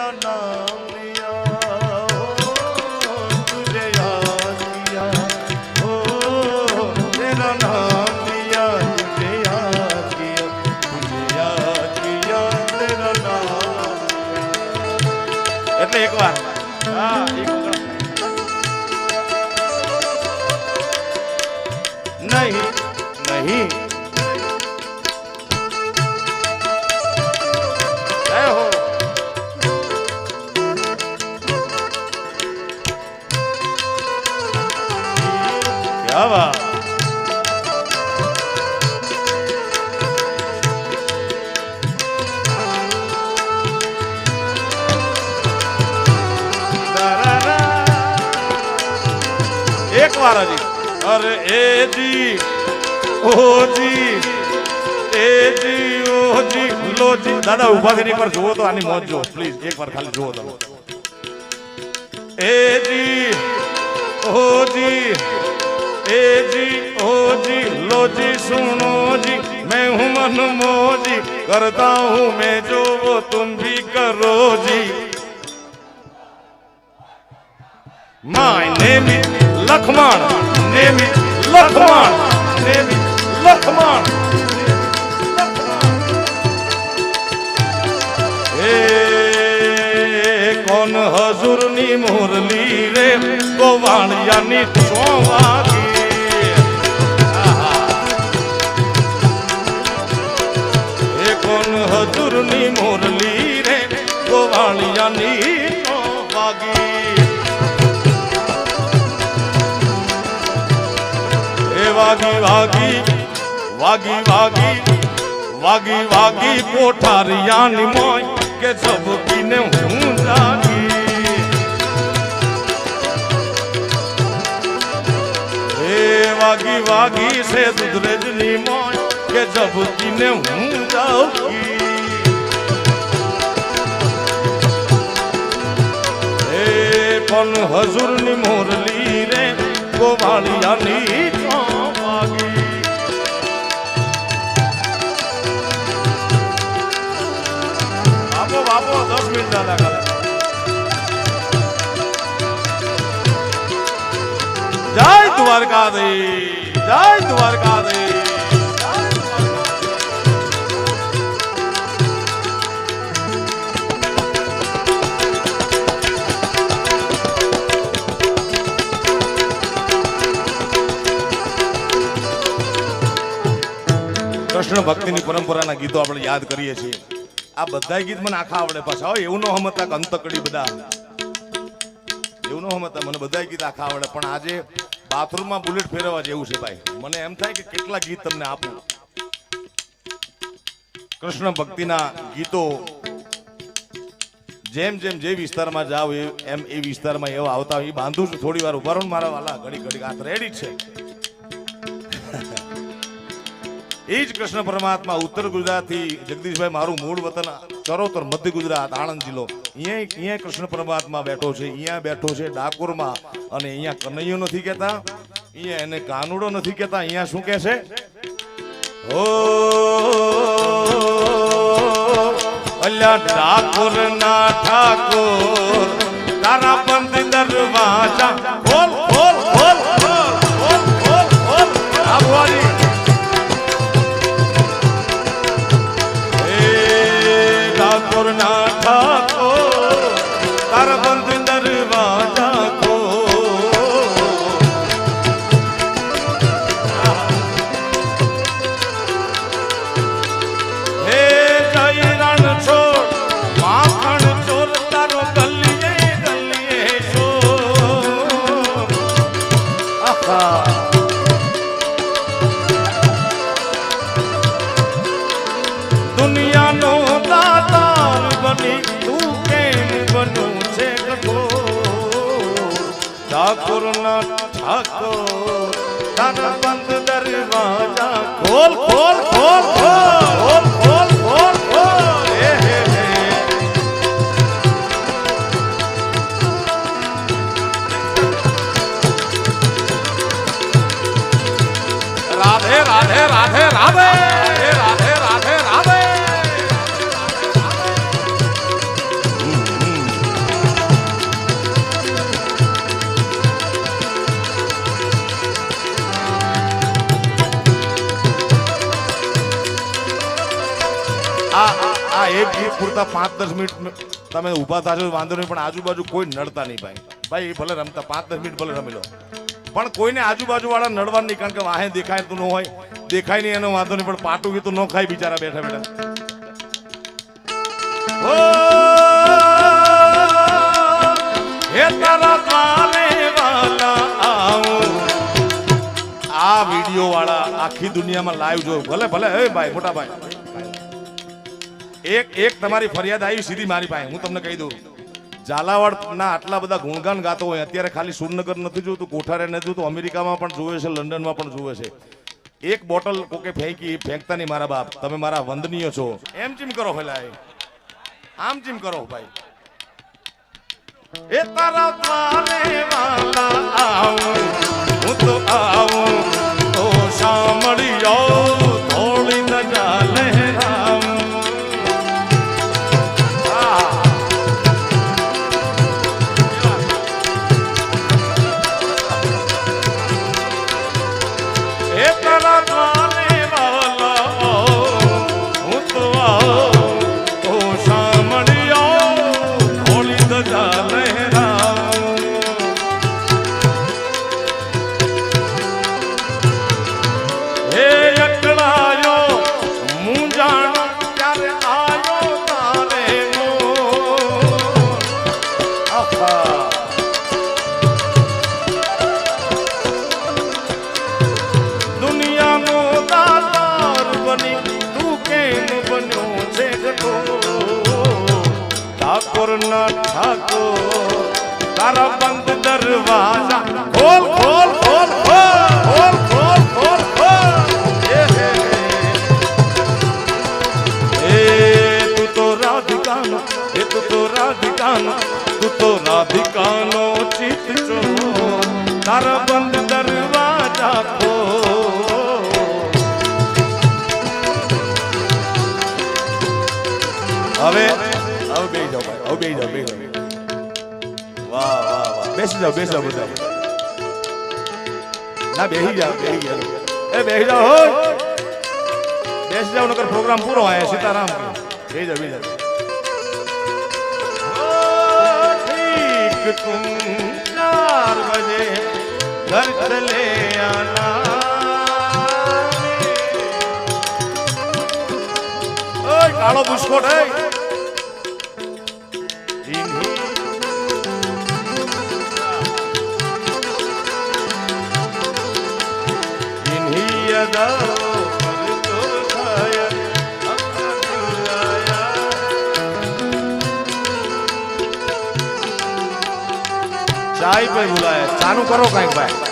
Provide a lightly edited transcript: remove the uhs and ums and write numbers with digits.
तेरा नाम लिया, तुझे याद किया, ओ तेरा नाम लिया, तुझे याद किया, तुझे याद किया, तेरा नाम। એટલે એકવાર હા नहीं नहीं हो क्या बात एक बार जी अरे ए जी ओ जी ए जी ओ जी लो जी दादा उभा थઈને એકવાર જોવો તો આની મોજ જો પ્લીઝ એકવાર ખાલી જોવો તમે ए जी ओ जी ए जी ओ जी लो जी सुनो जी मैं हूँ मनमोजी करता हूँ मैं जो वो तुम भी करो जी My name is Lakshman name is Lakshman name is Lakshman कौन हजूर नी मुरली रे गोवाणिया नी चौवागी कौन हजूर नी मुरली रे गोवाणिया नी चौवागी वागी वागी वागी वागी वागी वागी कोठारिया नी मोय के सब कीने हूँ जागी वागी वागी से दुधरेज नी मोय के जब कीने हूँ जागी कौन हजूर नी मोरली रे गोवालिया नी चौवागी बापो बापो 10 मिनट ज्यादा कर जय द्वारकाधीश जय द्वारकाधीश કૃષ્ણ ભક્તિની પરંપરાના ગીતો આપણે યાદ કરીએ છીએ આ બધાય ગીત મને આખા આવડે પાછા એવું ન હમતા કે અંતકડી બધા એવું ન હમતા મને બધાય ગીત આખા આવડે પણ આજે બાથરૂમમાં બુલેટ ફેરવવા જેવું છે ભાઈ મને એમ થાય કે કેટલા ગીત તમને આપું કૃષ્ણ ભક્તિના ગીતો જેમ જેમ જે વિસ્તારમાં જાવ એમ એ વિસ્તારમાં એવા આવતા હોય બાંધું છું થોડી વાર ઉભા રહો મારા વાલા ઘડી ઘડી હાથ રેડી છે એ જ કૃષ્ણ પરમાત્મા ઉત્તર ગુજરાતથી જગદીશભાઈ મારું મૂળ વતન ચરોતર મધ્ય ગુજરાત આણંદ જિલ્લો અહીંયા કૃષ્ણ પરમાત્મા બેઠો છે અહીંયા બેઠો છે ડાકોરમાં અને અહીંયા કનૈયો નથી કહેતા અહીંયા એને કાનુડો નથી કહેતા અહીંયા શું કહે છે ઓ અલ્યા ડાકોર ના ઠાકોર તારા બંધ દરવાજા ખોલ ખોલ ખોલ ખોલ ખોલ ખોલ ખોલ આભારી ठाकुर ना ठाकुर तार बंद दरवाजा को हे जय रण छोड़ माखन चोर तारो गलिए गलिए शोर आहा दुनिया नो तू केम बनू छे ठाकुर ना ठाकुर तारा बंद दरवाजा खोल खोल खोल खोल खोल खोल खोल राधे राधे राधे राधे राधे राधे राधे પૂરતા 5-10 મિનિટ તમે ઊભા થાશો વાંધો નહીં, પણ આજુબાજુ કોઈ નડતા નહીં ભાઈ. ભાઈ ભલે રમતા 5-10 મિનિટ ભલે રમી લો, પણ કોઈને આજુબાજુ વાળા નડવા નહીં, કારણ કે વાહે દેખાય તો ન હોય, દેખાય નહીં એનો વાંધો નહીં, પણ પાટું તો ન ખાય બિચારા બેઠા બેઠા. હે તારા દ્વારે વાલા આવું. આ વિડિયો વાળા આખી દુનિયામાં લાઈવ જોયો, ભલે ભલે એ ભાઈ મોટા ભાઈ, એક તમારી ફરિયાદ આવી સીધી મારી પાસે. હું તમને કહી દઉં, ઝાલાવાડ ના આટલા બધા ગુણગાન ગાતો હોય, અત્યારે ખાલી સુરનગર નથી જોતું, કોઠારે નથી જોતું, અમેરિકામાં પણ જોવે છે, લંડનમાં પણ જોવે છે. એક બોટલ કોકે ફેંકી, ફેંકતા નહીં મારા બાપ, તમે મારા વંદનીય છો. એમ ચીમ કરો પેલા, આમ ચીમ કરો ભાઈ. એ તારા દ્વારે વાલા આવું, હું તો આવું તો શામળી આવું, થોડી નજા લહેરાવું. એ તારા દ્વારે વાલા હું તો આવું તો શામળી આવું, થોડી નજા તારા બંધ દરવાજા ખોલ ખોલ ખોલ ખોલ ખોલ ખોલ ખોલ. એ તું તો રાધિકાનો, એ તું તો રાધિકાનો, તું તો રાધિકાનો ચિત છો, તારા બંધ દરવાજા ખોલ. હવે બે જાઓ ભાઈ, હવે બે જાઓ, બે જાઓ. વાહ વાહ વાહ, બેસી જાઓ, બેસી જાઓ બધા. ના બેસી જાઓ, બેસી જાઓ, એ બેસી જાઓ, હો બેસી જાઓ, નકર પ્રોગ્રામ પૂરો આયા. સીતારામ બેસી જાઓ, બેસી જાઓ. ઠીક તુમ 4 બજે ઘર ચલે આના. ઓય કાળો બુસ્કોટ, હે चाय पे बुलाया, चानू करो कहीं भाई.